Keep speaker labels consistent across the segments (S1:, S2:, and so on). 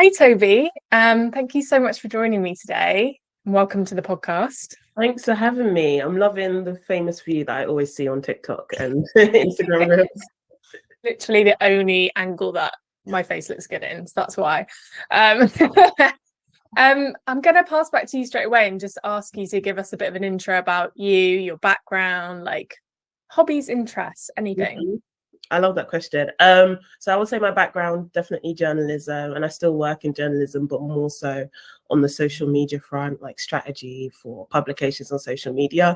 S1: Hi, Toby. Thank you so much for joining me today. Welcome to the podcast.
S2: Thanks for having me. I'm loving the famous view that I always see on TikTok and Instagram Reels.
S1: Literally the only angle that my face looks good in, so that's why. I'm going to pass back to you straight away and just ask you to give us a bit of an intro about you, your background, like hobbies, interests, anything.
S2: Mm-hmm. I love that question. So I would say my background, definitely journalism, and I still work in journalism, but more so on the social media front, like strategy for publications on social media.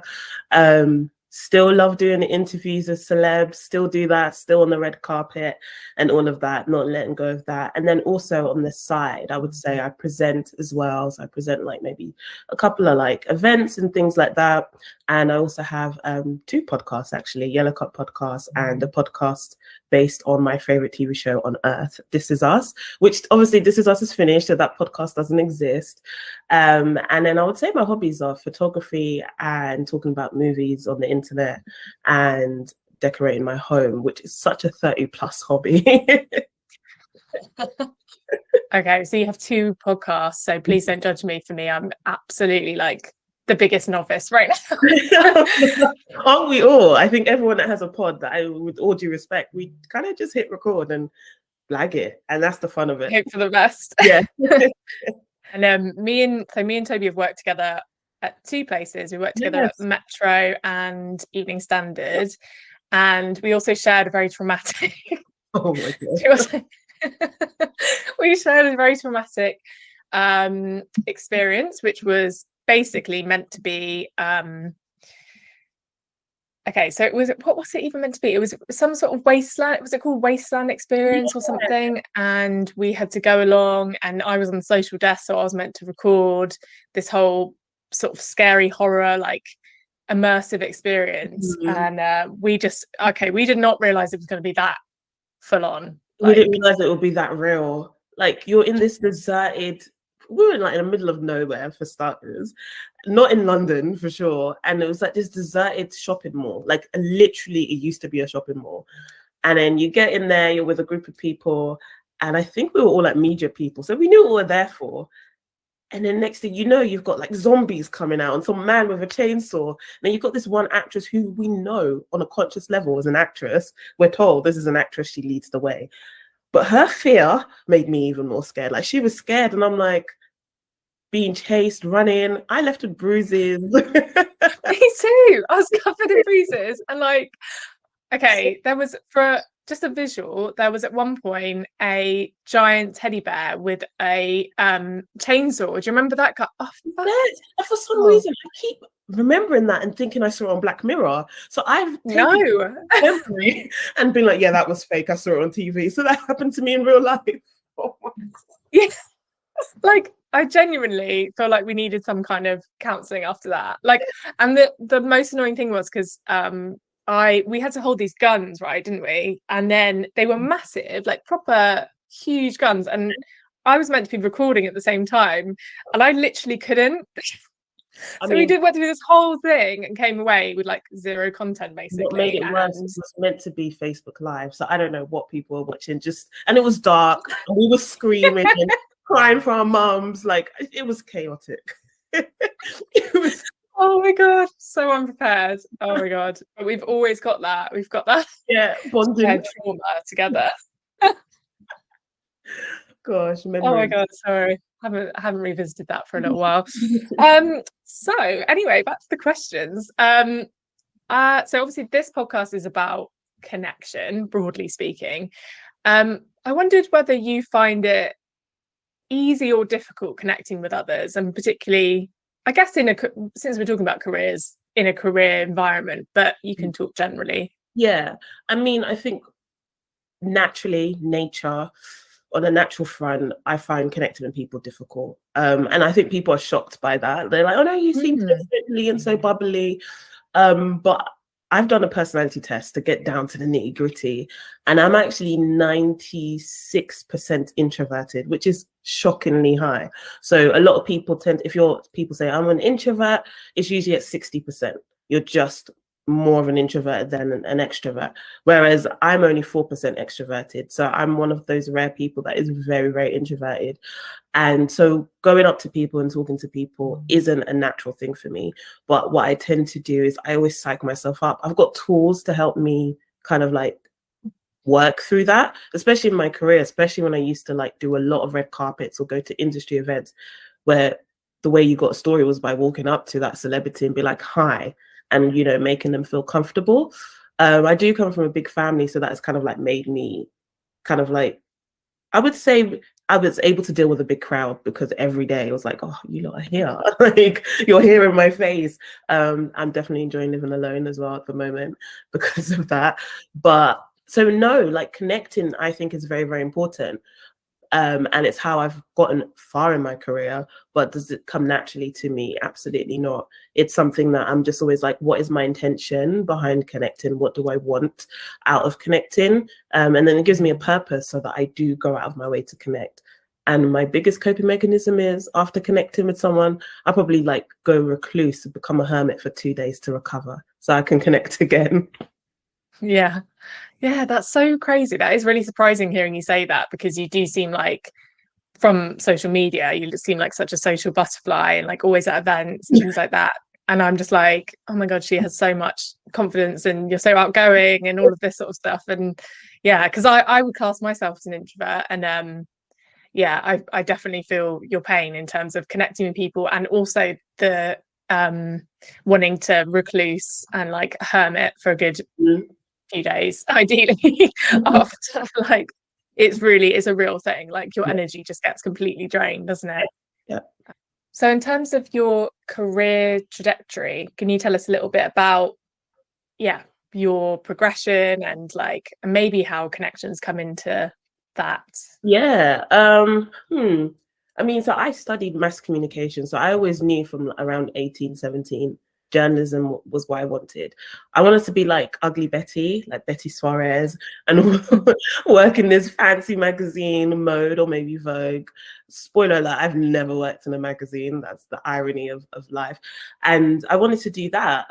S2: Still love doing the interviews with celebs, still do that, still on the red carpet and all of that, not letting go of that. And then also on the side, I would say I present as well. So I present like maybe a couple of like events and things like that. And I also have 2 podcasts, actually, Yellow Cup podcast and a podcast based on my favorite TV show on earth, This Is Us, which obviously This Is Us is finished, so that podcast doesn't exist. And then I would say my hobbies are photography and talking about movies on the internet and decorating my home, which is such a 30+ hobby.
S1: Okay, so you have 2 podcasts, so please don't judge me for me. I'm absolutely like the biggest novice right now.
S2: Aren't we all? I think everyone that has a pod, that with all due respect, we kind of just hit record and blag it, and that's the fun of it.
S1: Hope for the best.
S2: Yeah.
S1: And me and Toby have worked together at 2 places. We worked together at Metro and Evening Standard, and we also shared a very traumatic.
S2: Oh my god.
S1: We shared a very traumatic experience, which was basically meant to be okay, so it was, what was it even meant to be? It was some sort of wasteland. Was it called Wasteland Experience or something? And we had to go along, and I was on the social desk, so I was meant to record this whole sort of scary horror, like immersive experience. And we did not realize it was going to be that full on.
S2: We didn't realize it would be that real. Like, you're in this deserted, we were like in the middle of nowhere for starters, not in London for sure. And it was like this deserted shopping mall. Like, literally, it used to be a shopping mall. And then you get in there, you're with a group of people. And I think we were all like media people. So we knew what we were there for. And then next thing you know, you've got like zombies coming out and some man with a chainsaw. Then you've got this one actress who we know on a conscious level is an actress. We're told this is an actress, she leads the way. But her fear made me even more scared. Like, she was scared, and I'm like, being chased, running. I left with bruises.
S1: Me too. I was covered in bruises. And like, okay, there was, for just a visual, there was at one point a giant teddy bear with a chainsaw. Do you remember that guy? Oh,
S2: yes. For some reason, I keep remembering that and thinking I saw it on Black Mirror. So I've taken memory and been like, yeah, that was fake. I saw it on TV. So that happened to me in real life. Oh my God.
S1: Yeah. Like, I genuinely feel like we needed some kind of counselling after that. Like, and the most annoying thing was because we had to hold these guns, right, didn't we? And then they were massive, like proper huge guns. And I was meant to be recording at the same time, and I literally couldn't. So we went through this whole thing and came away with like 0 content, basically.
S2: What made it worse, it was meant to be Facebook Live. So I don't know what people were watching. And it was dark, and we were screaming and crying for our mums. Like, it was chaotic. It was.
S1: Oh my God, so unprepared. Oh my God. But we've always got that. We've got that.
S2: Yeah, bonding
S1: trauma together.
S2: Gosh, memory.
S1: Oh my God, sorry. I haven't revisited that for a little while. So anyway, back to the questions. So obviously this podcast is about connection, broadly speaking. I wondered whether you find it easy or difficult connecting with others, and particularly, I guess, since we're talking about careers, in a career environment, but you can talk generally.
S2: Yeah, I mean, I think naturally, on a natural front, I find connecting with people difficult. And I think people are shocked by that. They're like, oh no, you seem so friendly and so bubbly. But I've done a personality test to get down to the nitty gritty, and I'm actually 96% introverted, which is shockingly high. So a lot of people people say I'm an introvert, it's usually at 60%. You're just more of an introvert than an extrovert, whereas I'm only 4% extroverted. So I'm one of those rare people that is very, very introverted. And so going up to people and talking to people isn't a natural thing for me. But what I tend to do is I always psych myself up. I've got tools to help me kind of like work through that, especially in my career, especially when I used to like do a lot of red carpets or go to industry events where the way you got a story was by walking up to that celebrity and be like, hi, and, you know, making them feel comfortable. I do come from a big family, so that's kind of like made me kind of like, I would say I was able to deal with a big crowd because every day it was like, oh, you lot are here. Like, you're here in my face. I'm definitely enjoying living alone as well at the moment because of that. But so no, like connecting, I think is very, very important. And it's how I've gotten far in my career. But does it come naturally to me? Absolutely not. It's something that I'm just always like, what is my intention behind connecting? What do I want out of connecting? And then it gives me a purpose so that I do go out of my way to connect. And my biggest coping mechanism is after connecting with someone, I probably like go recluse and become a hermit for 2 days to recover so I can connect again.
S1: Yeah. Yeah, that's so crazy. That is really surprising hearing you say that, because you do seem like, from social media, you just seem like such a social butterfly and like always at events and things like that. And I'm just like, oh my God, she has so much confidence and you're so outgoing and all of this sort of stuff. And yeah, because I would class myself as an introvert. And yeah, I definitely feel your pain in terms of connecting with people, and also the wanting to recluse and like hermit for a good few days, ideally, after like it's a real thing. Like your energy just gets completely drained, doesn't it?
S2: Yeah.
S1: So in terms of your career trajectory, can you tell us a little bit about, yeah, your progression and like maybe how connections come into that?
S2: Yeah. I mean, so I studied mass communication. So I always knew from around 18, 17, journalism was what I wanted. I wanted to be like Ugly Betty, like Betty Suarez, and work in this fancy magazine, Mode or maybe Vogue. Spoiler alert, I've never worked in a magazine. That's the irony of life. And I wanted to do that.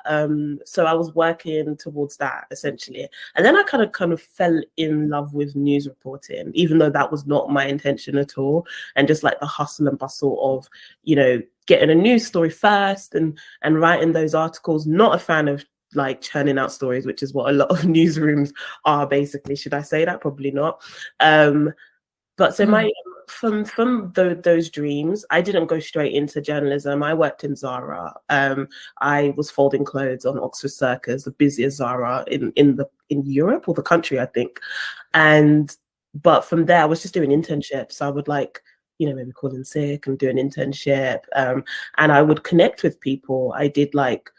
S2: So I was working towards that essentially. And then I kind of fell in love with news reporting, even though that was not my intention at all. And just like the hustle and bustle of, you know, getting a news story first and writing those articles. Not a fan of like churning out stories, which is what a lot of newsrooms are basically. Should I say that? Probably not. But so my from those dreams, I didn't go straight into journalism. I worked in Zara. I was folding clothes on Oxford Circus, the busiest Zara in Europe or the country, I think. But from there, I was just doing internships. I would like, you know, maybe call in sick and do an internship. And I would connect with people. I did like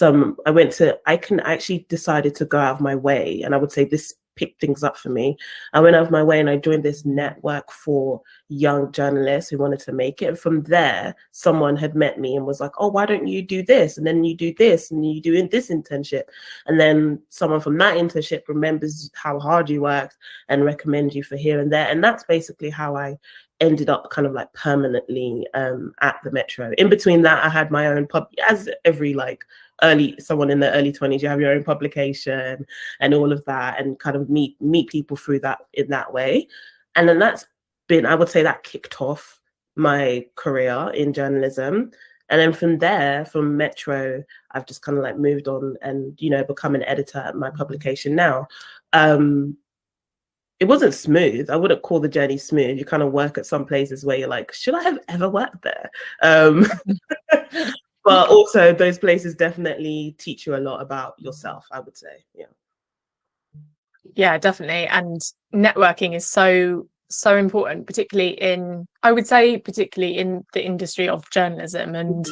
S2: I can actually decided to go out of my way. And I would say this picked things up for me. I went out of my way and I joined this network for young journalists who wanted to make it. And from there, someone had met me and was like, oh, why don't you do this? And then you do this and you do this internship. And then someone from that internship remembers how hard you worked and recommends you for here and there. And that's basically how I ended up kind of like permanently at the Metro. In between that, I had my own as every like someone in their early 20s, you have your own publication and all of that, and kind of meet people through that in that way. And then I would say that kicked off my career in journalism. And then from there, from Metro, I've just kind of like moved on and, you know, become an editor at my publication now. It wasn't smooth. I wouldn't call the journey smooth. You kind of work at some places where you're like, should I have ever worked there? But also those places definitely teach you a lot about yourself, I would say.
S1: Yeah, definitely. And networking is so important, particularly in the industry of journalism. And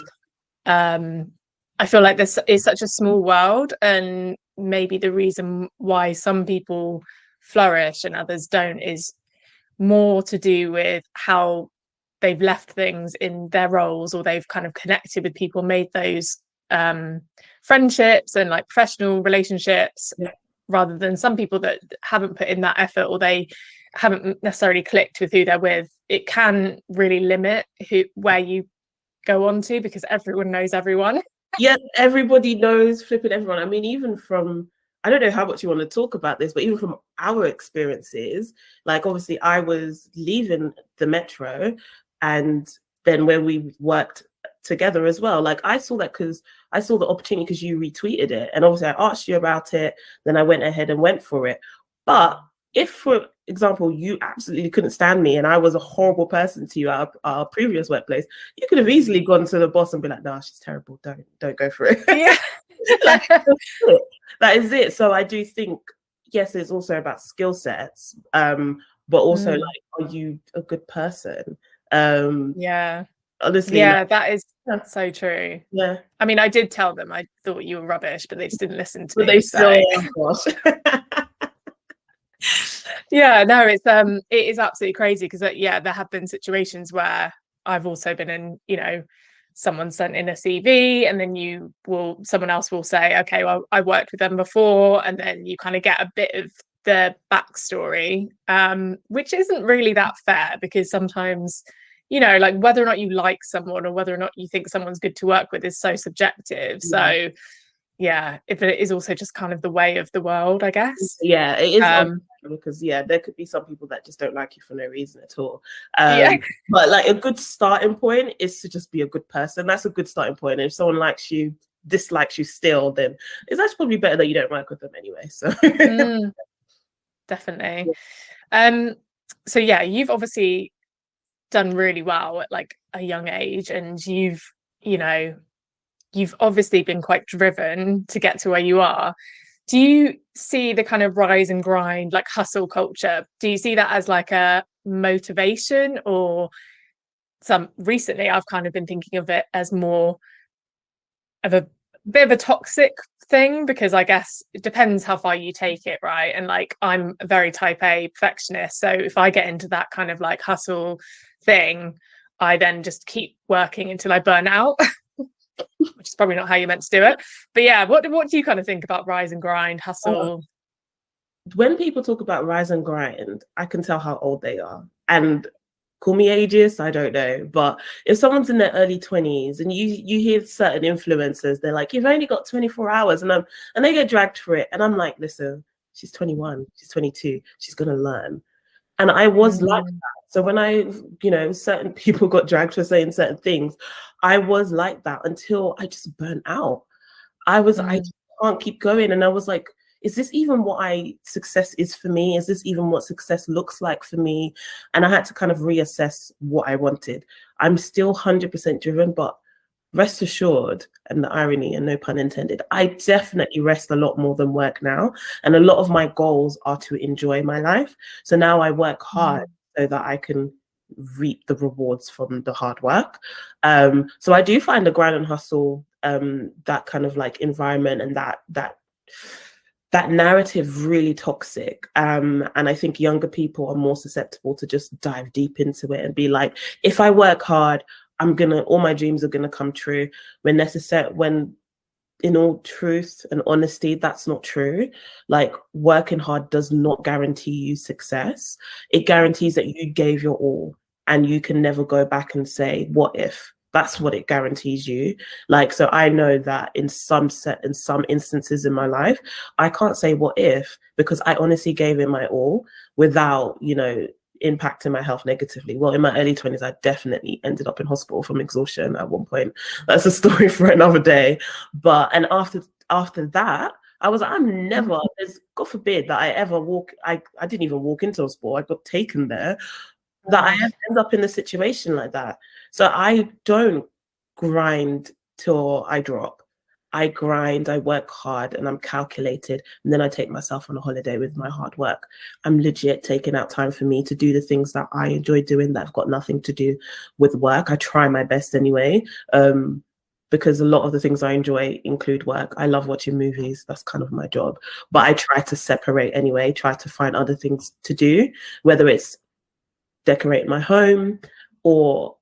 S1: I feel like this is such a small world, and maybe the reason why some people flourish and others don't is more to do with how they've left things in their roles, or they've kind of connected with people, made those friendships and like professional relationships, rather than some people that haven't put in that effort, or they haven't necessarily clicked with who they're with. It can really limit where you go on to, because everyone knows everyone.
S2: Yeah, everybody knows flipping everyone. I mean, even from, I don't know how much you want to talk about this, but even from our experiences, like obviously I was leaving the metro, and then when we worked together as well, like I saw that because I saw the opportunity because you retweeted it. And obviously I asked you about it, then I went ahead and went for it. But if, for example, you absolutely couldn't stand me and I was a horrible person to you at our previous workplace, you could have easily gone to the boss and be like, "Nah, she's terrible. Don't go for it."
S1: Yeah.
S2: Like, that is it. So I do think, yes, it's also about skill sets, but also like, are you a good person?
S1: Yeah.
S2: Honestly,
S1: Yeah,
S2: like,
S1: that is so true.
S2: yeah.
S1: I mean, I did tell them I thought you were rubbish, but they just didn't listen to
S2: But
S1: me.
S2: they
S1: So
S2: still, oh gosh.
S1: yeah, no, it is absolutely crazy because yeah, there have been situations where I've also been in, someone sent in a CV and then someone else will say, okay, well, I worked with them before, and then you kind of get a bit of the backstory, which isn't really that fair because sometimes, like whether or not you like someone or whether or not you think someone's good to work with is so subjective. So yeah, if it is also just kind of the way of the world, I guess.
S2: Yeah, it is, because yeah, there could be some people that just don't like you for no reason at all.
S1: Yeah.
S2: But like a good starting point is to just be a good person. That's a good starting point. And if someone likes you, dislikes you still, then it's actually probably better that you don't work with them anyway. So
S1: definitely. So yeah, you've obviously done really well at like a young age, and you've obviously been quite driven to get to where you are. Do you see the kind of rise and grind, like hustle culture? Do you see that as like a motivation, or recently I've kind of been thinking of it as more of a bit of a toxic thing, because I guess it depends how far you take it, right? And like I'm a very type A perfectionist, so if I get into that kind of like hustle thing, I then just keep working until I burn out. Which is probably not how you're meant to do it. But yeah, what do you kind of think about rise and grind, hustle?
S2: when people talk about rise and grind, I can tell how old they are. And call me ageist, I don't know. But if someone's in their early 20s and you hear certain influencers, they're like, "You've only got 24 hours," and they get dragged for it. And I'm like, listen, she's 21, she's 22, she's gonna learn. And I was like that. So when certain people got dragged for saying certain things, I was like that until I just burnt out. I just can't keep going. And I was like, is this even what success is for me? Is this even what success looks like for me? And I had to kind of reassess what I wanted. I'm still 100% driven, but rest assured, and the irony, and no pun intended, I definitely rest a lot more than work now. And a lot of my goals are to enjoy my life. So now I work hard so that I can reap the rewards from the hard work. So I do find the grind and hustle, that kind of like environment and that narrative really toxic. And I think younger people are more susceptible to just dive deep into it and be like, if I work hard, all my dreams are gonna come true. When in all truth and honesty, that's not true. Like, working hard does not guarantee you success. It guarantees that you gave your all and you can never go back and say, what if? That's what it guarantees you. Like, so I know that in some instances in my life, I can't say what if, because I honestly gave it my all without, impacting my health negatively. Well, in my early 20s, I definitely ended up in hospital from exhaustion at one point. That's a story for another day. And after that, I was like, I'm never, God forbid that I ever I didn't even walk into hospital. I got taken there, that I end up in a situation like that. So I don't grind till I drop. I grind, I work hard, and I'm calculated. And then I take myself on a holiday with my hard work. I'm legit taking out time for me to do the things that I enjoy doing that have got nothing to do with work. I try my best anyway, because a lot of the things I enjoy include work. I love watching movies. That's kind of my job. But I try to separate anyway, try to find other things to do, whether it's decorate my home or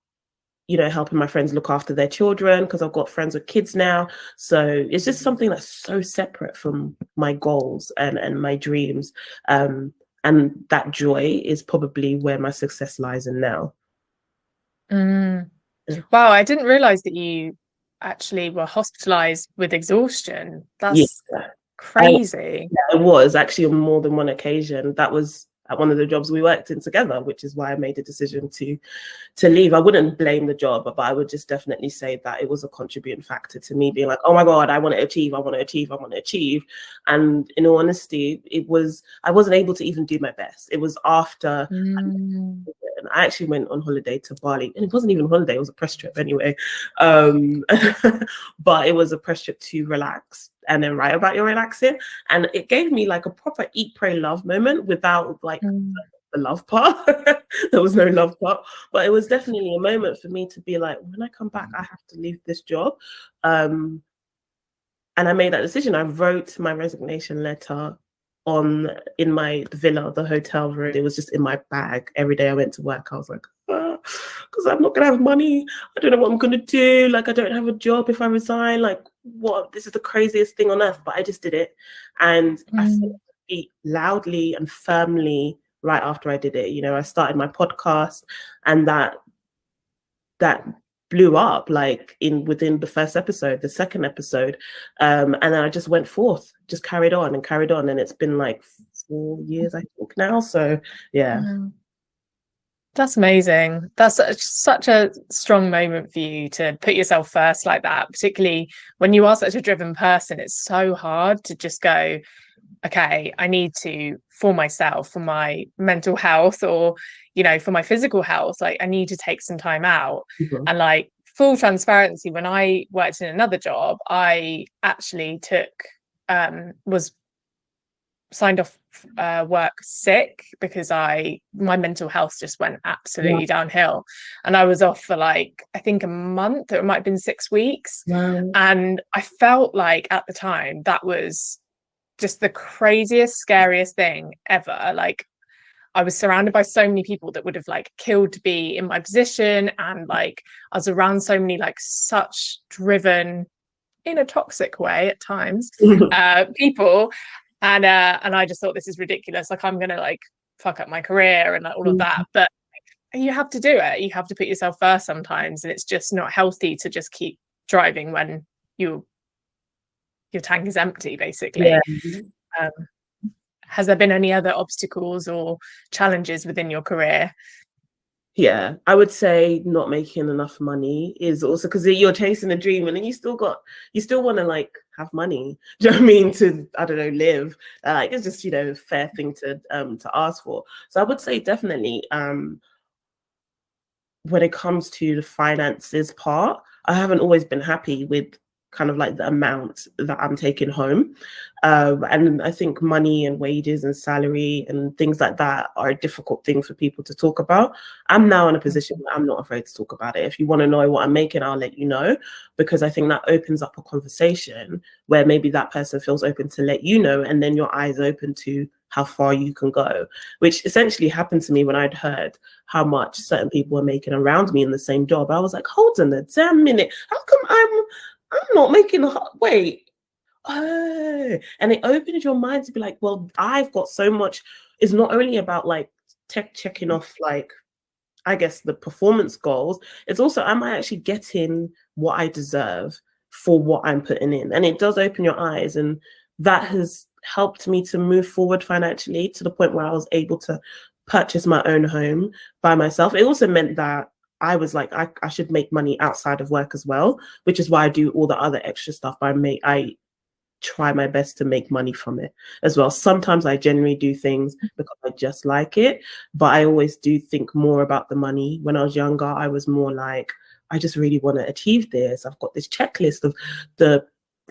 S2: helping my friends look after their children, because I've got friends with kids now. So it's just something that's so separate from my goals and my dreams. And that joy is probably where my success lies in now.
S1: Wow, I didn't realize that you actually were hospitalized with exhaustion.
S2: Yeah.
S1: That's crazy.
S2: It was actually on more than one occasion. That was at one of the jobs we worked in together, which is why I made the decision to leave. I wouldn't blame the job, but I would just definitely say that it was a contributing factor to me being like, oh my God, I want to achieve, I want to achieve, I want to achieve. And in all honesty, I wasn't able to even do my best. It was after I actually went on holiday to Bali, and it wasn't even a holiday, it was a press trip anyway. But it was a press trip to relax and then write about your relaxing. And it gave me like a proper eat, pray, love moment without like the love part. There was no love part, but it was definitely a moment for me to be like, when I come back, I have to leave this job. And I made that decision. I wrote my resignation letter in my villa, the hotel room. It was just in my bag. Every day I went to work, I was like, because I'm not gonna have money. I don't know what I'm gonna do. Like, I don't have a job if I resign. Like, what? This is the craziest thing on earth. But I just did it, and I felt it loudly and firmly right after I did it. You know, I started my podcast, and that blew up like within the first episode, the second episode, and then I just went forth, just carried on, and it's been like 4 years, I think now. So yeah.
S1: That's amazing. That's such a strong moment for you to put yourself first like that, particularly when you are such a driven person. It's so hard to just go, okay, I need to, for myself, for my mental health, or, you know, for my physical health, like I need to take some time out. And like, full transparency, when I worked in another job, I actually was signed off work sick because my mental health just went absolutely downhill, and I was off for like, I think a month, or it might have been 6 weeks. And I felt like at the time that was just the craziest, scariest thing ever. Like, I was surrounded by so many people that would have like killed to be in my position, and like I was around so many like such driven, in a toxic way at times, people, and I just thought, this is ridiculous. Like, I'm gonna like fuck up my career and like, all of that. But you have to do it. You have to put yourself first sometimes, and it's just not healthy to just keep driving when your tank is empty, basically. Has there been any other obstacles or challenges within your career?
S2: Yeah, I would say not making enough money is also, because you're chasing a dream, and then you still want to like have money. Do you know what I mean? To, I don't know, live. Like, it's just, you know, a fair thing to ask for. So I would say definitely when it comes to the finances part, I haven't always been happy with kind of like the amount that I'm taking home. And I think money and wages and salary and things like that are a difficult thing for people to talk about. I'm now in a position where I'm not afraid to talk about it. If you want to know what I'm making, I'll let you know, because I think that opens up a conversation where maybe that person feels open to let you know, and then your eyes open to how far you can go, which essentially happened to me when I'd heard how much certain people were making around me in the same job. I was like, hold on a damn minute, how come I'm not making wait. And it opens your mind to be like, well, I've got so much. It's not only about like checking off, like, I guess, the performance goals. It's also, am I actually getting what I deserve for what I'm putting in? And it does open your eyes, and that has helped me to move forward financially to the point where I was able to purchase my own home by myself. It also meant that I was like, I should make money outside of work as well, which is why I do all the other extra stuff. I try my best to make money from it as well. Sometimes I generally do things because I just like it, but I always do think more about the money. When I was younger, I was more like, I just really want to achieve this. I've got this checklist of the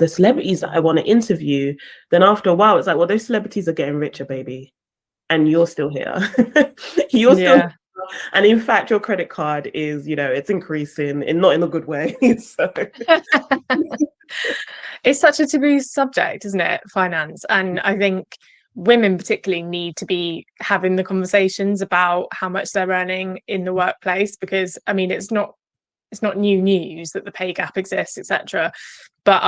S2: celebrities that I want to interview. Then after a while, it's like, well, those celebrities are getting richer, baby, and you're still here. You're still, and in fact, your credit card is, you know, it's increasing, and not in a good way. So
S1: it's such a taboo subject, isn't it? Finance. And I think women particularly need to be having the conversations about how much they're earning in the workplace, because I mean, it's not new news that the pay gap exists, etc. But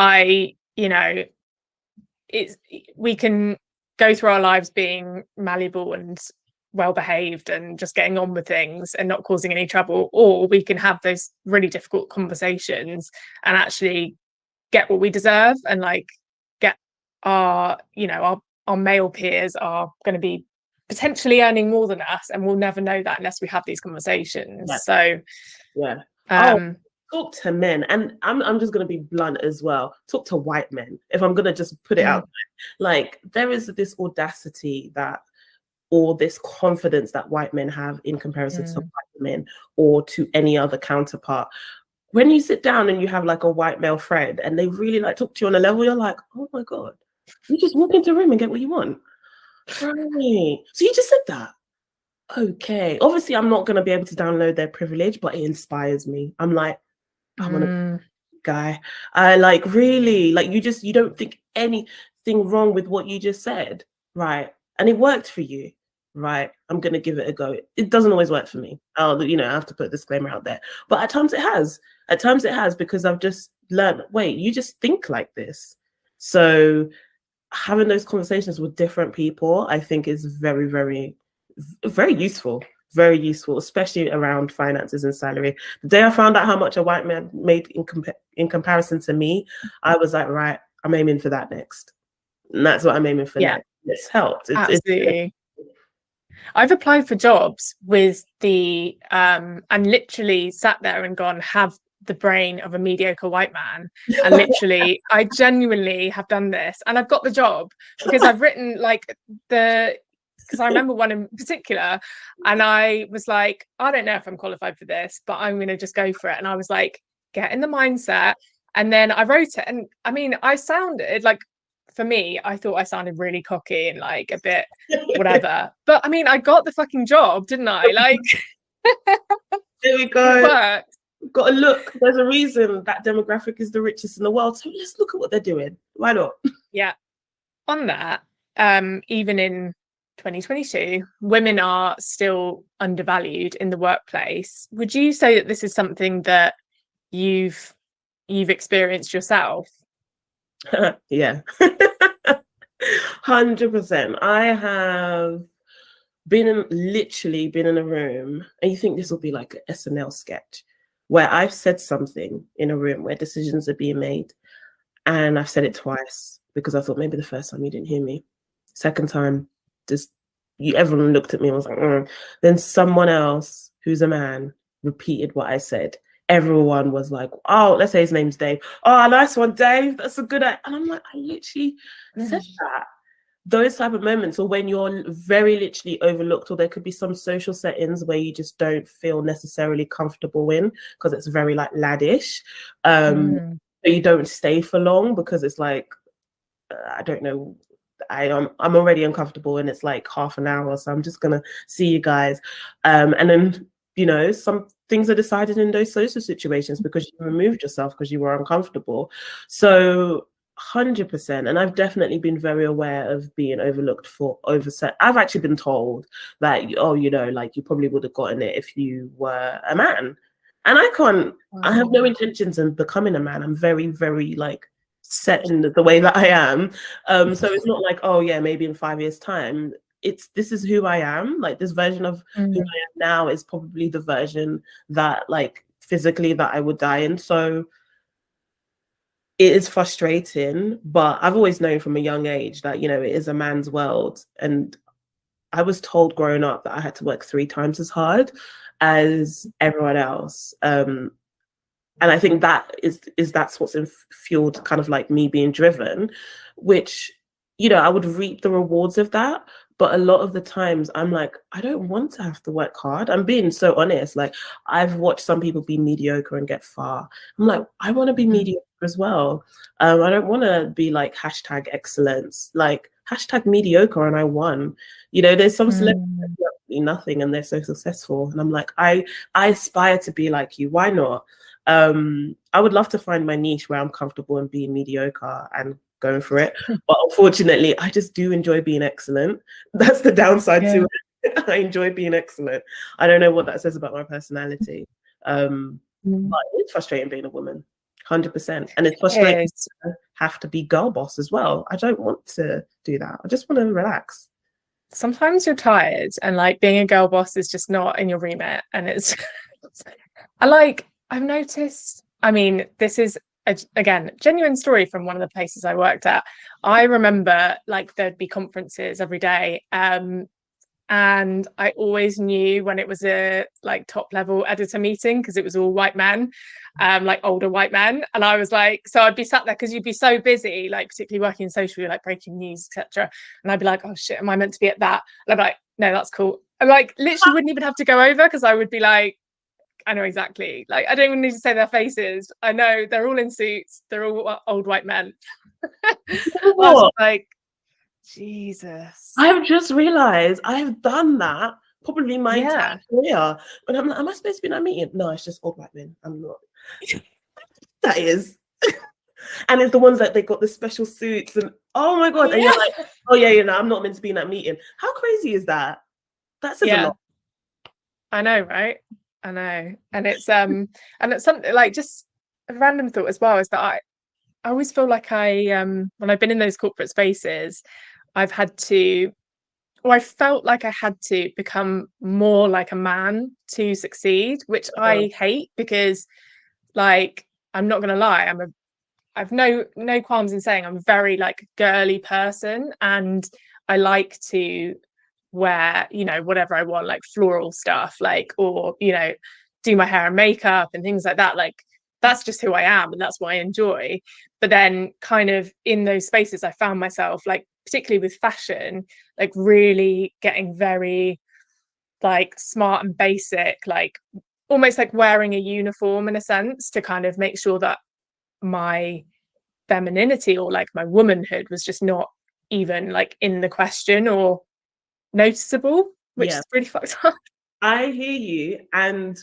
S1: we can go through our lives being malleable and well behaved and just getting on with things and not causing any trouble, or we can have those really difficult conversations and actually get what we deserve, and like get our, you know, our male peers are going to be potentially earning more than us, and we'll never know that unless we have these conversations.
S2: Yeah.
S1: So
S2: talk to men, and I'm just going to be blunt as well. Talk to white men, if I'm going to just put it out there. Like, there is this audacity that, or this confidence that white men have in comparison to white men or to any other counterpart. When you sit down and you have like a white male friend and they really like talk to you on a level, you're like, oh my God, you just walk into a room and get what you want. Right. So you just said that. Okay. Obviously, I'm not going to be able to download their privilege, but it inspires me. I'm like, I want to guy. I like, really, like, you don't think anything wrong with what you just said. Right. And it worked for you. Right. I'm going to give it a go. It doesn't always work for me. I have to put a disclaimer out there. But at times it has. At times it has, because I've just learned, wait, you just think like this. So having those conversations with different people, I think, is very, very, very useful. Very useful, especially around finances and salary. The day I found out how much a white man made in comparison to me, I was like, right, I'm aiming for that next. And that's what I'm aiming for next. It's helped.
S1: Absolutely. I've applied for jobs with the and literally sat there and gone, have the brain of a mediocre white man, and literally I genuinely have done this, and I've got the job because I've written like because I remember one in particular, and I was like, I don't know if I'm qualified for this, but I'm going to just go for it. And I was like, get in the mindset. And then I wrote it. And I mean, I sounded like, for me, I thought I sounded really cocky and like a bit whatever. But I mean, I got the fucking job, didn't I? Like,
S2: there we go.
S1: It worked.
S2: Got to look. There's a reason that demographic is the richest in the world. So let's look at what they're doing. Why not?
S1: Yeah. On that, even in 2022, women are still undervalued in the workplace. Would you say that this is something that you've experienced yourself?
S2: Yeah. 100%. I have literally been in a room, and you think this will be like an SNL sketch, where I've said something in a room where decisions are being made, and I've said it twice because I thought maybe the first time you didn't hear me. Second time, everyone looked at me and was like, Then someone else who's a man repeated what I said. Everyone was like, oh, let's say his name's Dave. Oh, nice one, Dave. That's a good idea. And I'm like, I literally said that. Those type of moments, or when you're very literally overlooked, or there could be some social settings where you just don't feel necessarily comfortable in because it's very like laddish. So you don't stay for long because it's like, I don't know, I'm already uncomfortable and it's like half an hour, so I'm just gonna see you guys. And then, some things are decided in those social situations because you removed yourself because you were uncomfortable. So 100%. And I've definitely been very aware of being overlooked for oversight. I've actually been told that, like you probably would have gotten it if you were a man. And I have no intentions in becoming a man. I'm very, very like set in the way that I am. So it's not like, oh yeah, maybe in 5 years' time. This is who I am. Like, this version of who I am now is probably the version that, like, physically that I would die in. So it is frustrating, but I've always known from a young age that, it is a man's world. And I was told growing up that I had to work 3 times as hard as everyone else. And I think that's what's fueled kind of like me being driven, which, I would reap the rewards of that. But a lot of the times I'm like, I don't want to have to work hard. I'm being so honest. Like, I've watched some people be mediocre and get far. I'm like, I want to be mediocre as well. I don't want to be like #excellence, like #mediocre and I won. There's some celebrities that do absolutely nothing and they're so successful. And I'm like, I aspire to be like you. Why not? I would love to find my niche where I'm comfortable in being mediocre and going for it. But unfortunately, I just do enjoy being excellent. That's the downside to it. I enjoy being excellent. I don't know what that says about my personality. But it's frustrating being a woman, 100%. And it's frustrating to have to be girl boss as well. I don't want to do that. I just want to relax.
S1: sometimes you're tired and like being a girl boss is just not in your remit, and it's I've noticed, I mean, this is again genuine story from one of the places I worked at. I remember like there'd be conferences every day, and I always knew when it was a like top level editor meeting because it was all white men, like older white men. And I was like, so I'd be sat there because you'd be so busy, like particularly working in social, like breaking news, etc. And I'd be like, oh shit, am I meant to be at that? And I'm like, no, that's cool. And like literally wouldn't even have to go over because I would be like, I know exactly. Like I don't even need to say their faces. I know they're all in suits. They're all old white men. I was like, Jesus.
S2: I've just realized I've done that probably my entire career. But I'm like, am I supposed to be in that meeting? No, it's just old white men. I'm not. That is. And it's the ones that they got the special suits and oh my God. And you're like, oh yeah, you know, I'm not meant to be in that meeting. How crazy is that? That says a lot.
S1: I know, right? I know. And it's something like just a random thought as well is that I always feel like when I've been in those corporate spaces, I felt like I had to become more like a man to succeed, which I hate because, like, I'm not gonna lie, I've no qualms in saying I'm a very like girly person, and I like to wear, you know, whatever I want, like floral stuff, like, or, you know, do my hair and makeup and things like that. Like, that's just who I am and that's what I enjoy. But then kind of in those spaces, I found myself like, particularly with fashion, like really getting very like smart and basic, like almost like wearing a uniform in a sense to kind of make sure that my femininity or like my womanhood was just not even like in the question or noticeable, which is really fucked up.
S2: I hear you, and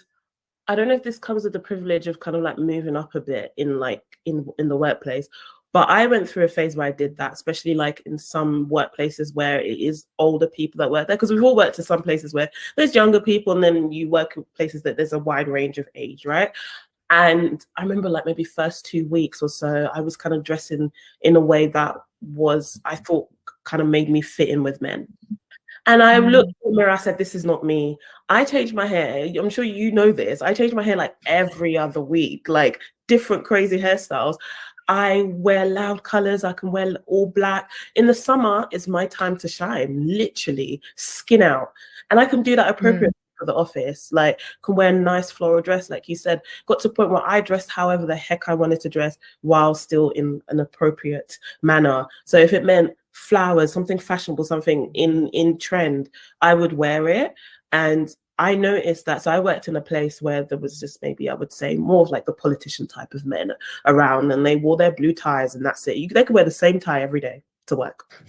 S2: I don't know if this comes with the privilege of kind of like moving up a bit in like in the workplace, but I went through a phase where I did that, especially like in some workplaces where it is older people that work there, because we've all worked in some places where there's younger people, and then you work in places that there's a wide range of age, right? And I remember like maybe first 2 weeks or so, I was kind of dressing in a way that was, I thought, kind of made me fit in with men. And I looked in the mirror, I said, this is not me. I changed my hair. I'm sure you know this. I change my hair like every other week, like different crazy hairstyles. I wear loud colors. I can wear all black. In the summer, it's my time to shine, literally skin out. And I can do that appropriately for the office. Like, can wear a nice floral dress, like you said. Got to a point where I dressed however the heck I wanted to dress while still in an appropriate manner. So if it meant flowers, something fashionable, something in trend, I would wear it. And I noticed that. So I worked in a place where there was just maybe, I would say, more of like the politician type of men around, and they wore their blue ties and that's it. They could wear the same tie every day to work.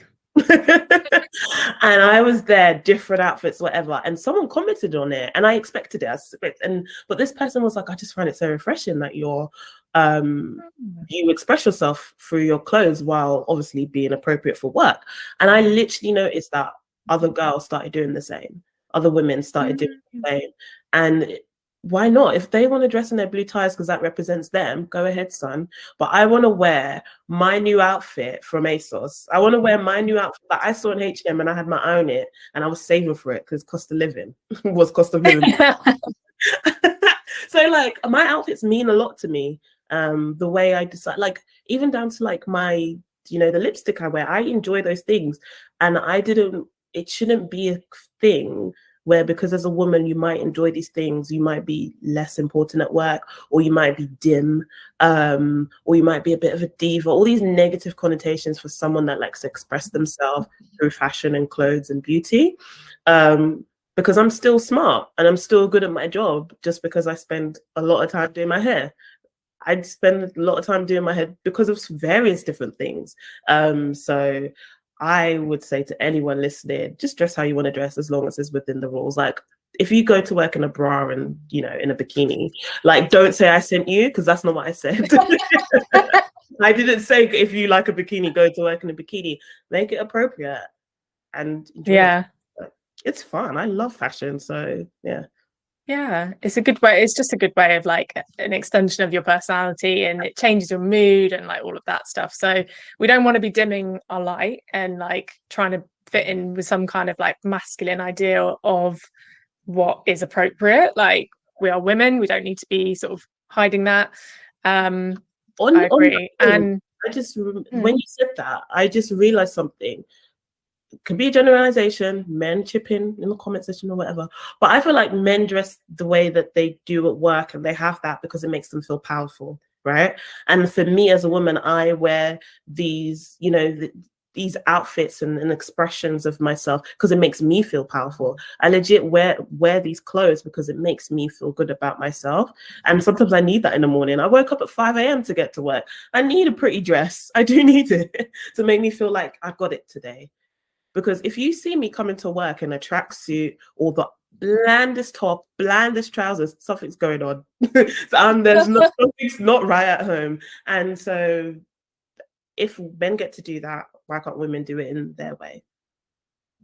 S2: And I was there, different outfits, whatever, and someone commented on it and I expected it. But this person was like, I just find it so refreshing that you express yourself through your clothes while obviously being appropriate for work. And I literally noticed that other girls started doing the same, other women started doing the same. And why not? If they want to dress in their blue ties because that represents them, go ahead, son. But I want to wear my new outfit from ASOS. I want to wear my new outfit that I saw in H&M and I had my own it and I was saving for it because cost of living was cost of living. So like my outfits mean a lot to me. The way I decide, like even down to like my, you know, the lipstick I wear, I enjoy those things. And it shouldn't be a thing where because as a woman you might enjoy these things, you might be less important at work, or you might be dim, or you might be a bit of a diva, all these negative connotations for someone that likes to express themselves through fashion and clothes and beauty. Because I'm still smart and I'm still good at my job just because I spend a lot of time doing my hair. I spend a lot of time doing my hair because of various different things. So I would say to anyone listening, just dress how you want to dress as long as it's within the rules. Like if you go to work in a bra and, you know, in a bikini, like don't say I sent you, because that's not what I said. I didn't say if you like a bikini, go to work in a bikini. Make it appropriate and enjoy it. It's fun. I love fashion. So yeah, it's a good way. It's just a good way of like an extension of your personality, and it changes your mood and like all of that stuff. So we don't want to be dimming our light and like trying to
S1: fit in with some kind of like masculine ideal of what is appropriate. Like, we are women, we don't need to be sort of hiding that. I agree. And
S2: I just, when you said that, I just realized something. It could be a generalization, men chip in the comment section or whatever, but I feel like men dress the way that they do at work, and they have that because it makes them feel powerful, right? And for me as a woman, I wear these, you know, these outfits and expressions of myself because it makes me feel powerful. I legit wear these clothes because it makes me feel good about myself. And sometimes I need that in the morning. I woke up at 5 a.m. to get to work. I need a pretty dress. I do need it to make me feel like I got it today. Because if you see me coming to work in a tracksuit or the blandest top, blandest trousers, something's going on. Something's not right at home. And so if men get to do that, why can't women do it in their way?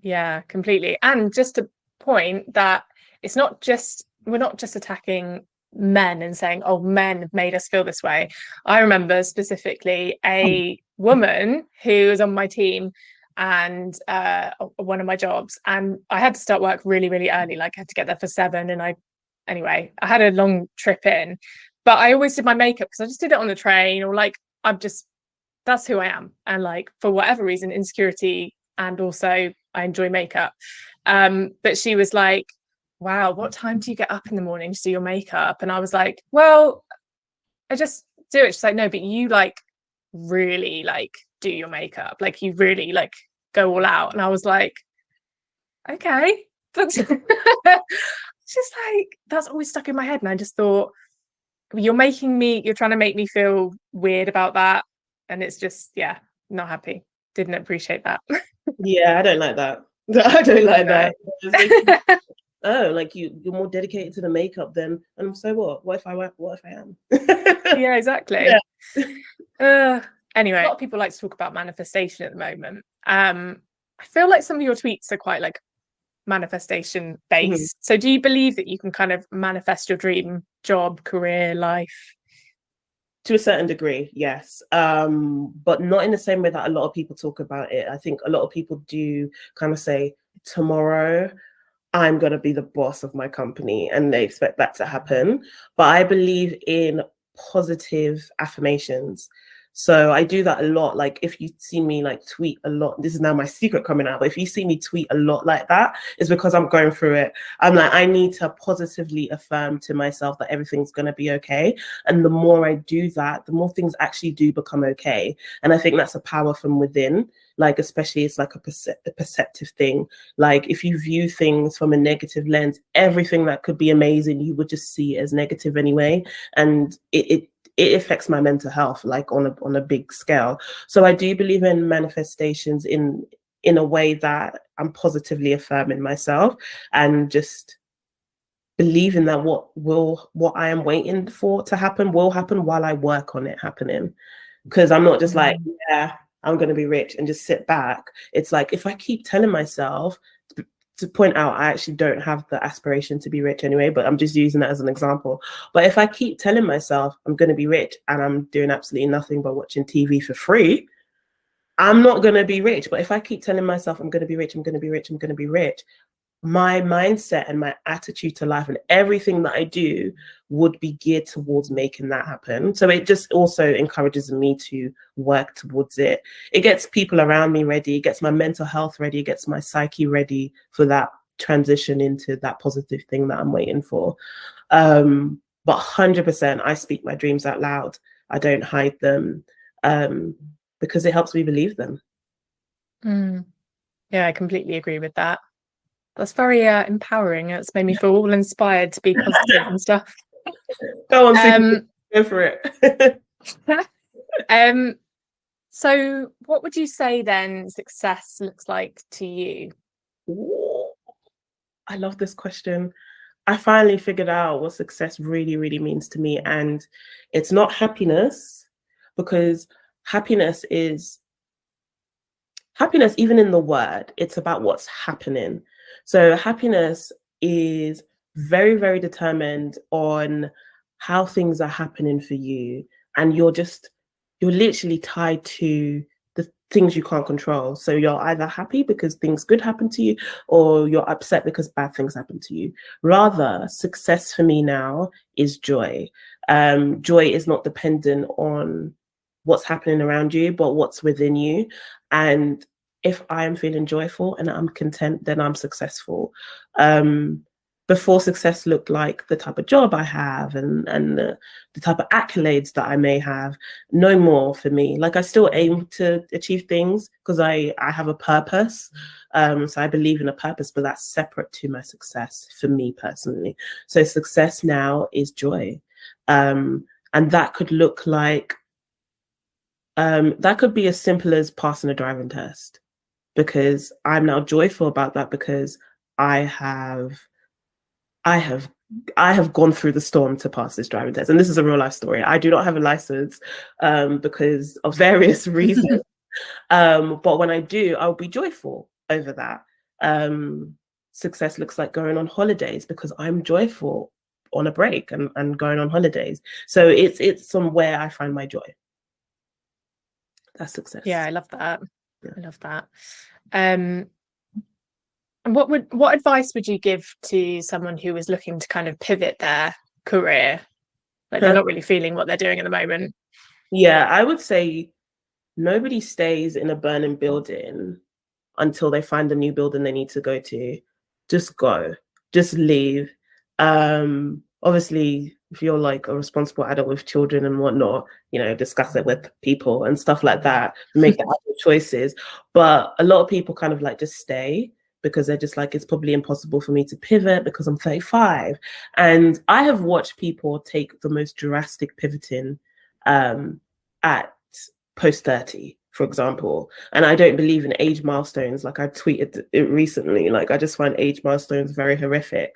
S1: Yeah, completely. And just to point that it's not just, we're not just attacking men and saying, oh, men have made us feel this way. I remember specifically a woman who was on my team and one of my jobs, and I had to start work really, really early. Like, I had to get there for 7, and I had a long trip in, but I always did my makeup because I just did it on the train, or like, that's who I am. And like, for whatever reason, insecurity, and also I enjoy makeup. But she was like, wow, what time do you get up in the morning to do your makeup? And I was like, well, I just do it. She's like, no, but you like really like do your makeup, like you really like go all out. And I was like, okay, that's just like, that's always stuck in my head. And I just thought, you're trying to make me feel weird about that. And it's just, yeah, not happy. Didn't appreciate that.
S2: Yeah, I don't like that. I don't like that. Oh, like you're more dedicated to the makeup then. And so what if I am?
S1: Yeah, exactly. Yeah. Anyway, a lot of people like to talk about manifestation at the moment. I feel like some of your tweets are quite like manifestation based. So do you believe that you can kind of manifest your dream job, career, life?
S2: To a certain degree, yes. But not in the same way that a lot of people talk about it. I think a lot of people do kind of say, tomorrow I'm going to be the boss of my company, and they expect that to happen. But I believe in positive affirmations. So I do that a lot. Like, if you see me like tweet a lot, this is now my secret coming out, but if you see me tweet a lot like that, it's because I'm going through it. I'm like, I need to positively affirm to myself that everything's going to be okay. And the more I do that, the more things actually do become okay. And I think that's a power from within. Like, especially it's like a perceptive thing. Like, if you view things from a negative lens, everything that could be amazing, you would just see it as negative anyway. And it affects my mental health, like on a big scale. So I do believe in manifestations in a way that I'm positively affirming myself, and just believing that what I am waiting for to happen will happen while I work on it happening. Because I'm not just like, yeah, I'm going to be rich and just sit back. It's like, if I keep telling myself, to point out, I actually don't have the aspiration to be rich anyway, but I'm just using that as an example. But if I keep telling myself I'm going to be rich and I'm doing absolutely nothing but watching TV for free, I'm not going to be rich. But if I keep telling myself I'm going to be rich, I'm going to be rich, I'm going to be rich, my mindset and my attitude to life and everything that I do would be geared towards making that happen. So it just also encourages me to work towards it. It gets people around me ready, it gets my mental health ready, it gets my psyche ready for that transition into that positive thing that I'm waiting for. But 100%, I speak my dreams out loud. I don't hide them, because it helps me believe them.
S1: Yeah, I completely agree with that. That's very empowering. It's made me feel all inspired to be positive and stuff.
S2: Go on, go for it.
S1: So what would you say then success looks like to you?
S2: Ooh, I love this question. I finally figured out what success really, really means to me. And it's not happiness, because happiness, even in the word, it's about what's happening. So happiness is very, very determined on how things are happening for you. And you're literally tied to things you can't control. So you're either happy because things good happen to you, or you're upset because bad things happen to you. Rather, success for me now is joy. Joy is not dependent on what's happening around you, but what's within you. And if I am feeling joyful and I'm content, then I'm successful. Before, success looked like the type of job I have and the type of accolades that I may have. No more for me. Like, I still aim to achieve things because I have a purpose. So I believe in a purpose, but that's separate to my success for me personally. So success now is joy. And that could look like, that could be as simple as passing a driving test, because I'm now joyful about that, because I have gone through the storm to pass this driving test. And this is a real life story. I do not have a license because of various reasons. But when I do, I'll be joyful over that. Success looks like going on holidays because I'm joyful on a break and going on holidays. So it's somewhere I find my joy. That's success.
S1: Yeah, I love that. Yeah. I love that. And what advice would you give to someone who was looking to kind of pivot their career? Like, they're not really feeling what they're doing at the moment.
S2: Yeah, I would say nobody stays in a burning building until they find a new building they need to go to. Just go. Just leave. Obviously, if you're like a responsible adult with children and whatnot, discuss it with people and stuff like that, make the adult choices. But a lot of people kind of like just stay because they're just like, it's probably impossible for me to pivot because I'm 35. And I have watched people take the most drastic pivoting at post 30, for example. And I don't believe in age milestones. Like, I tweeted it recently. Like, I just find age milestones very horrific.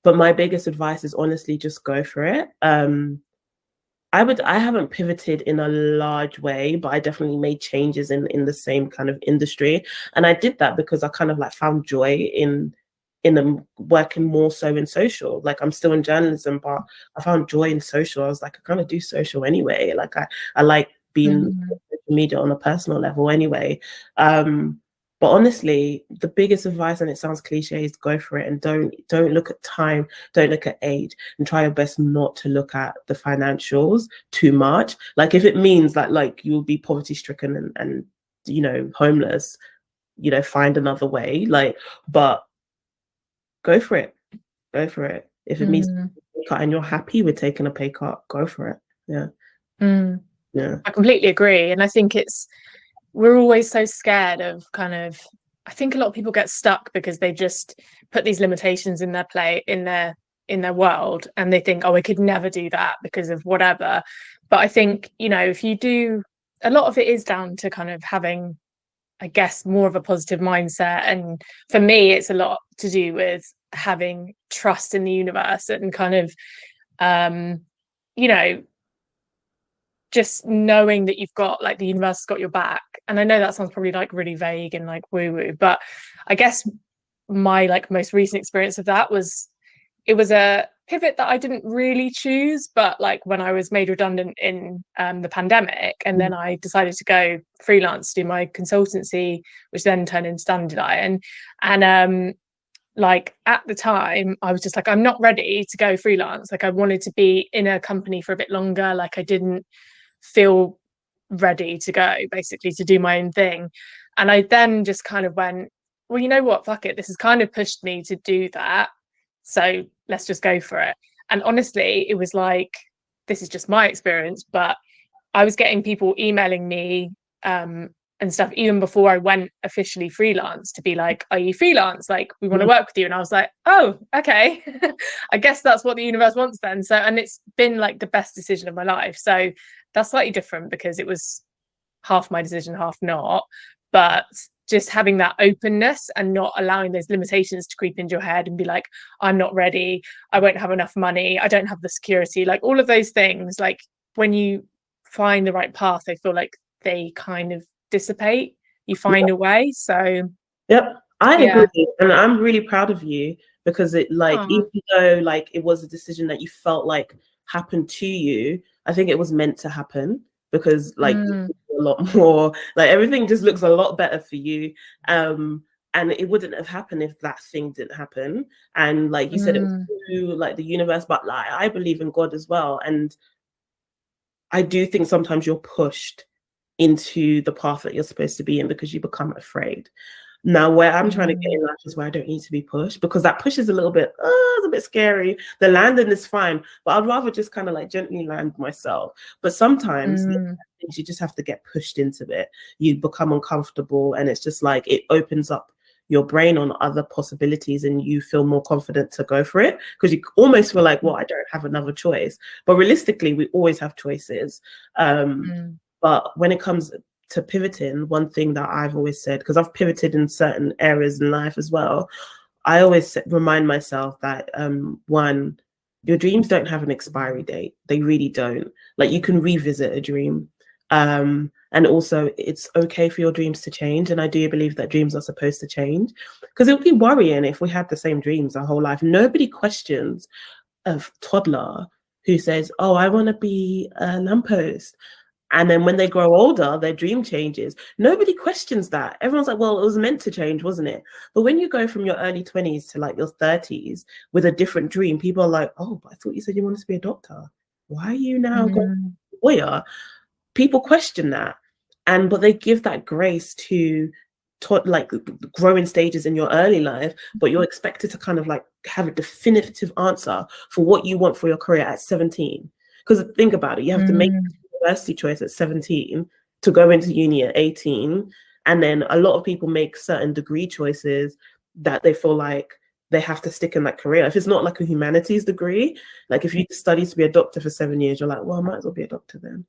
S2: But my biggest advice is honestly just go for it. I haven't pivoted in a large way, but I definitely made changes in the same kind of industry. And I did that because I kind of like found joy in working more so in social. Like, I'm still in journalism, but I found joy in social. I was like, I kind of do social anyway. Like, I like being on social media on a personal level anyway. But honestly, the biggest advice, and it sounds cliche, is go for it, and don't look at time, don't look at age, and try your best not to look at the financials too much. Like, if it means that like you'll be poverty stricken and homeless, find another way. Like, but go for it. Go for it. If it means cut and you're happy with taking a pay cut, go for it. Yeah. Yeah.
S1: I completely agree. And I think we're always so scared of I think a lot of people get stuck because they just put these limitations in their world, and they think, oh, I could never do that because of whatever. But I think, if you do, a lot of it is down to kind of having, I guess, more of a positive mindset. And for me, it's a lot to do with having trust in the universe and kind of, just knowing that you've got, like, the universe has got your back. And I know that sounds probably like really vague and like woo-woo, but I guess my like most recent experience of that was, it was a pivot that I didn't really choose, but like when I was made redundant in the pandemic, and then I decided to go freelance to do my consultancy, which then turned into Dandelion. And like at the time I was just like, I'm not ready to go freelance. Like, I wanted to be in a company for a bit longer. Like, I didn't feel ready to go, basically, to do my own thing. And I then just kind of went, well, you know what, fuck it, this has kind of pushed me to do that, so let's just go for it. And honestly, it was like, this is just my experience, but I was getting people emailing me and stuff even before I went officially freelance to be like, are you freelance? Like, we want to work with you. And I was like, oh, okay. I guess that's what the universe wants then. So, and it's been like the best decision of my life. So that's slightly different because it was half my decision, half not. But just having that openness and not allowing those limitations to creep into your head and be like, I'm not ready, I won't have enough money, I don't have the security, like all of those things. Like, when you find the right path, I feel like they kind of dissipate. You find a way. So
S2: I agree, and I'm really proud of you, because it, like, even though like it was a decision that you felt like happened to you, I think it was meant to happen, because like you're a lot more. Like everything just looks a lot better for you. And it wouldn't have happened if that thing didn't happen. And like you said, it was through like the universe, but like I believe in God as well. And I do think sometimes you're pushed into the path that you're supposed to be in because you become afraid. Now, where I'm trying to get in life is where I don't need to be pushed, because that push is a little bit, it's a bit scary. The landing is fine, but I'd rather just kind of like gently land myself. But sometimes you just have to get pushed into it. You become uncomfortable, and it's just like it opens up your brain on other possibilities, and you feel more confident to go for it because you almost feel like, well, I don't have another choice. But realistically, we always have choices. But when it comes to pivoting, one thing that I've always said, because I've pivoted in certain areas in life as well, I always remind myself that one, your dreams don't have an expiry date. They really don't. Like you can revisit a dream. And also it's okay for your dreams to change. And I do believe that dreams are supposed to change, because it would be worrying if we had the same dreams our whole life. Nobody questions a toddler who says, oh, I want to be a lamppost. And then when they grow older, their dream changes. Nobody questions that. Everyone's like, well, it was meant to change, wasn't it? But when you go from your early 20s to like your 30s with a different dream, people are like, oh, but I thought you said you wanted to be a doctor. Why are you now going to be a lawyer? People question that. But they give that grace to like growing stages in your early life, but you're expected to kind of like have a definitive answer for what you want for your career at 17. Because think about it, you have to make university choice at 17 to go into uni at 18, and then a lot of people make certain degree choices that they feel like they have to stick in that career. If it's not like a humanities degree, like if you study to be a doctor for 7 years, you're like, well, I might as well be a doctor then.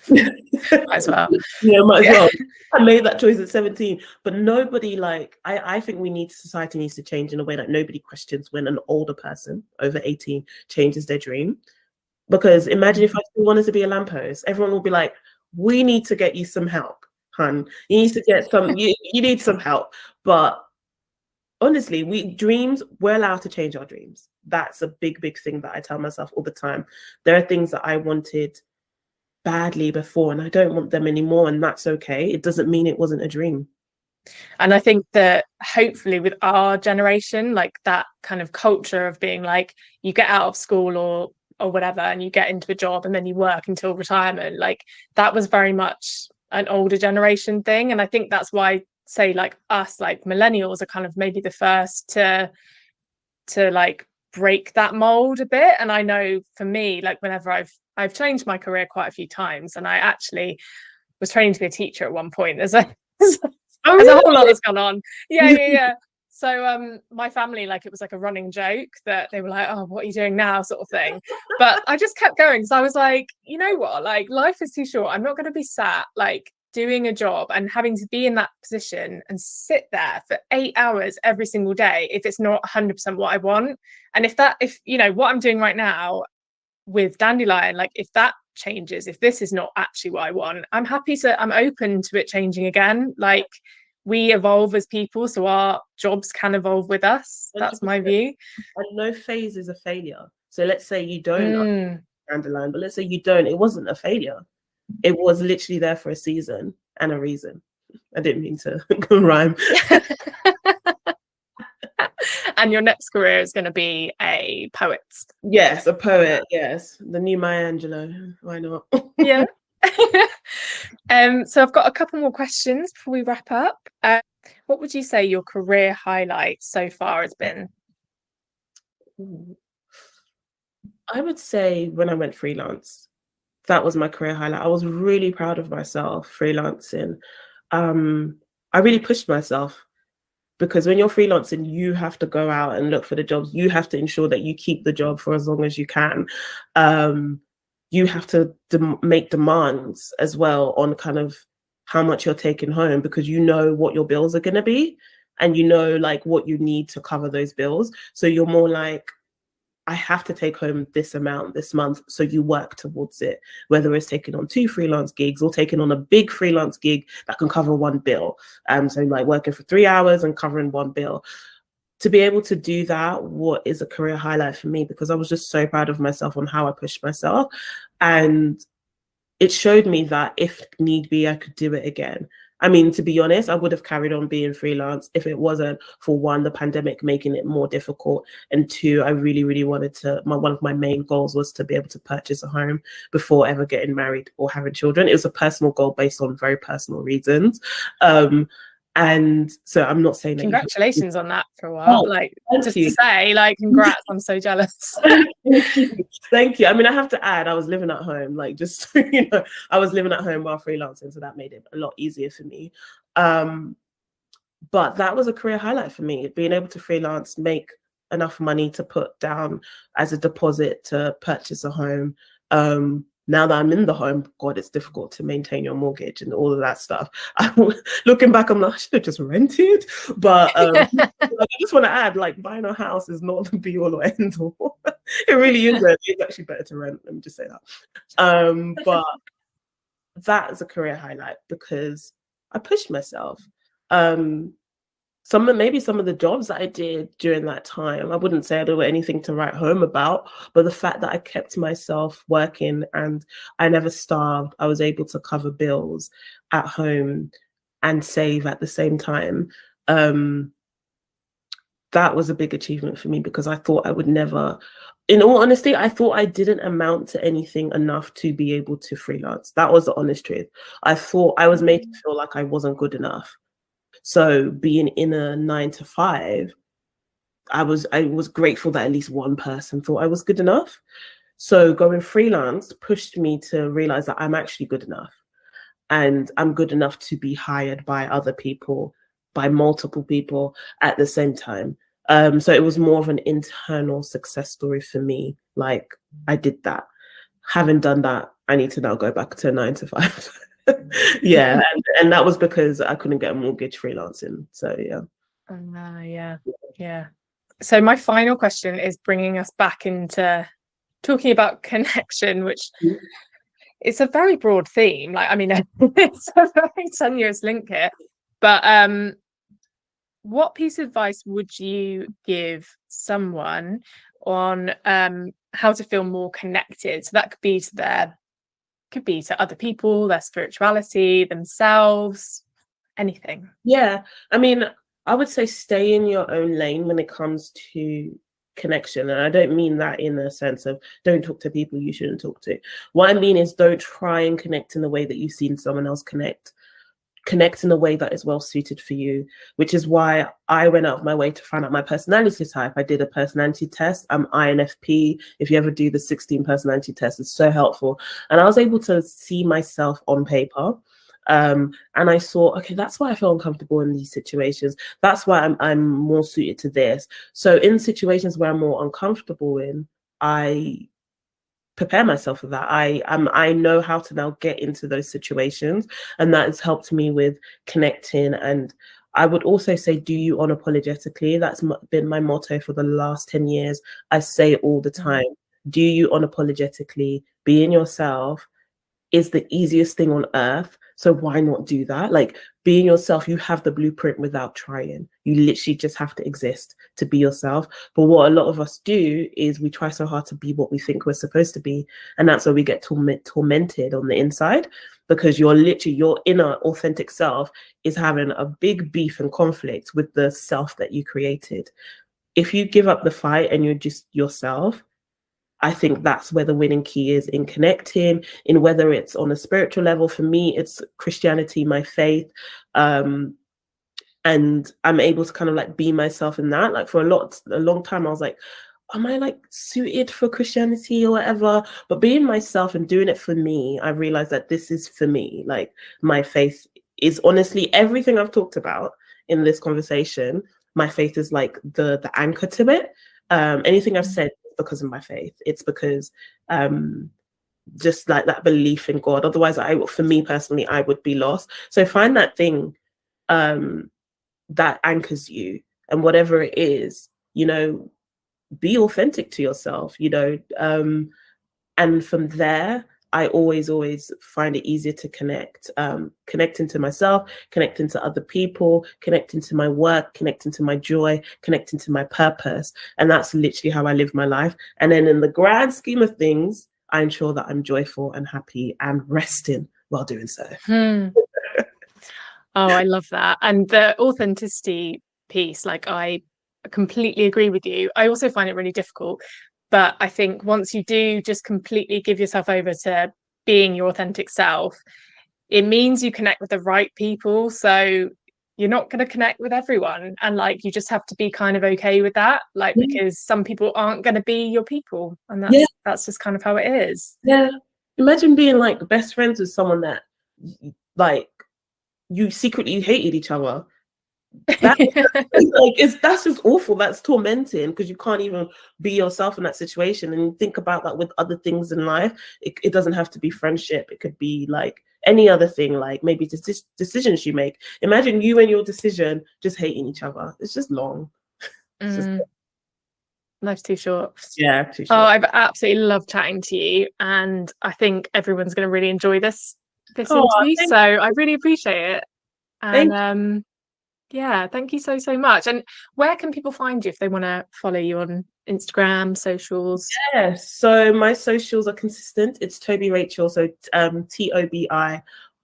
S1: Might as well.
S2: Yeah, might as well. I made that choice at 17, but nobody like I think society needs to change in a way that nobody questions when an older person over 18 changes their dream. Because imagine if I still wanted to be a lamppost, everyone will be like, we need to get you some help, hun. You need to get some, you need some help. But honestly, we're allowed to change our dreams. That's a big, big thing that I tell myself all the time. There are things that I wanted badly before and I don't want them anymore, and that's okay. It doesn't mean it wasn't a dream.
S1: And I think that hopefully with our generation, like that kind of culture of being like, you get out of school or whatever and you get into a job and then you work until retirement, like that was very much an older generation thing. And I think that's why, say, like us, like millennials are kind of maybe the first to like break that mold a bit. And I know for me, like whenever I've changed my career quite a few times, and I actually was training to be a teacher at one point. There's a whole lot that's gone on. Yeah. So my family, like it was like a running joke that they were like, oh, what are you doing now, sort of thing. But I just kept going. So I was like, you know what, like life is too short. I'm not going to be sat like doing a job and having to be in that position and sit there for 8 hours every single day if it's not 100% what I want. And if you know what I'm doing right now with Dandelion, like if that changes, if this is not actually what I want, I'm open to it changing again. Like we evolve as people, so our jobs can evolve with us. That's 100%. My view.
S2: And no phase is a failure. So let's say you don't Dandelion, but let's say you don't, it wasn't a failure. It was literally there for a season and a reason. I didn't mean to rhyme.
S1: And your next career is going to be a poet.
S2: Yes, a poet. Yes, the new Maya Angelou. Why not?
S1: Yeah. So I've got a couple more questions before we wrap up. What would you say your career highlight so far has been?
S2: I would say when I went freelance. That was my career highlight. I was really proud of myself freelancing. I really pushed myself, because when you're freelancing, you have to go out and look for the jobs. You have to ensure that you keep the job for as long as you can. You have to make demands as well on kind of how much you're taking home, because you know what your bills are going to be and you know like what you need to cover those bills. So you're more like, I have to take home this amount this month. So you work towards it, whether it's taking on 2 freelance gigs or taking on a big freelance gig that can cover 1 bill. So like working for 3 hours and covering 1 bill. To be able to do that, what is a career highlight for me, because I was just so proud of myself on how I pushed myself. And it showed me that if need be, I could do it again. I mean, to be honest, I would have carried on being freelance if it wasn't for, one, the pandemic making it more difficult, and two, I really, really wanted to, one of my main goals was to be able to purchase a home before ever getting married or having children. It was a personal goal based on very personal reasons. And so I'm not saying that
S1: congratulations on that for a while. Like, just to say, like, congrats, I'm so jealous.
S2: Thank you. I mean, I have to add, I was living at home, like, just, you know, I was living at home while freelancing, so that made it a lot easier for me. But that was a career highlight for me, being able to freelance, make enough money to put down as a deposit to purchase a home. Now that I'm in the home, God, it's difficult to maintain your mortgage and all of that stuff. Looking back, I'm like, I should have just rented. But I just want to add, like, buying a house is not the be all or end all. It really isn't. It's actually better to rent. Let me just say that. But that is a career highlight because I pushed myself. Maybe some of the jobs that I did during that time, I wouldn't say there were anything to write home about, but the fact that I kept myself working and I never starved, I was able to cover bills at home and save at the same time. That was a big achievement for me because I thought I would never, in all honesty, I thought I didn't amount to anything enough to be able to freelance. That was the honest truth. I thought I was made to feel like I wasn't good enough. So being in a 9-to-5, I was grateful that at least one person thought I was good enough. So going freelance pushed me to realize that I'm actually good enough, and I'm good enough to be hired by other people, by multiple people at the same time. So it was more of an internal success story for me. Like, I did that. Having done that, I need to now go back to 9-to-5. Yeah, and that was because I couldn't get a mortgage freelancing. So
S1: yeah. So my final question is bringing us back into talking about connection, which it's a very broad theme. Like, I mean, it's a very tenuous link here. But what piece of advice would you give someone on how to feel more connected? So that could be to other people, their spirituality, themselves, anything.
S2: Yeah, I mean, I would say stay in your own lane when it comes to connection. And I don't mean that in the sense of don't talk to people you shouldn't talk to. What I mean is don't try and connect in the way that you've seen someone else connect. Connect in a way that is well suited for you, which is why I went out of my way to find out my personality type. I did a personality test. I'm INFP. If you ever do the 16 personality test, it's so helpful. And I was able to see myself on paper. And I saw, okay, that's why I feel uncomfortable in these situations. That's why I'm more suited to this. So in situations where I'm more uncomfortable in, I prepare myself for that. I know how to now get into those situations, and that has helped me with connecting. And I would also say, do you unapologetically. That's been my motto for the last 10 years. I say it all the time. Do you unapologetically. Being yourself is the easiest thing on earth. So why not do that? Like, being yourself, you have the blueprint without trying. You literally just have to exist to be yourself. But what a lot of us do is we try so hard to be what we think we're supposed to be. And that's where we get tormented on the inside, because your inner authentic self is having a big beef and conflict with the self that you created. If you give up the fight and you're just yourself, I think that's where the winning key is in connecting, in whether it's on a spiritual level. For me, it's Christianity, my faith. And I'm able to kind of like be myself in that. Like, for a long time, I was like, am I like suited for Christianity or whatever? But being myself and doing it for me, I realized that this is for me. Like, my faith is honestly everything I've talked about in this conversation. My faith is like the anchor to it. Anything I've said because of my faith. It's because just like that belief in God. Otherwise, for me personally, I would be lost. So find that thing that anchors you, and whatever it is, be authentic to yourself, and from there, I always find it easier to connect, connecting to myself, connecting to other people, connecting to my work, connecting to my joy, connecting to my purpose. And that's literally how I live my life. And then in the grand scheme of things, I ensure that I'm joyful and happy and resting while doing so.
S1: Oh, I love that. And the authenticity piece, like, I completely agree with you. I also find it really difficult. But I think once you do just completely give yourself over to being your authentic self, it means you connect with the right people. So you're not going to connect with everyone. And like, you just have to be kind of okay with that. Like, because some people aren't going to be your people. And that's just kind of how it is.
S2: Yeah. Imagine being like best friends with someone that like you secretly hated each other. That's just awful. That's tormenting, because you can't even be yourself in that situation. And think about that with other things in life. It doesn't have to be friendship. It could be like any other thing, like maybe decisions you make. Imagine you and your decision just hating each other. It's just long.
S1: Life's too short.
S2: Yeah, too short.
S1: Oh, I've absolutely loved chatting to you, and I think everyone's going to really enjoy this interview. So I really appreciate it. And yeah, thank you so much. And where can people find you if they want to follow you on Instagram, socials?
S2: Yeah, so my socials are consistent. It's Tobi Rachel, so TOBI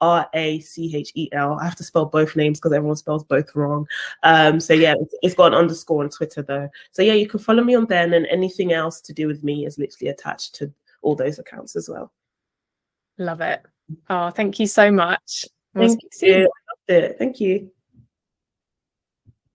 S2: RACHEL. I have to spell both names because everyone spells both wrong. So yeah, it's got an underscore on Twitter though. So yeah, you can follow me on there, and then anything else to do with me is literally attached to all those accounts as well.
S1: Love it. Oh, thank you so much.
S2: Thank you. I loved it. Thank you.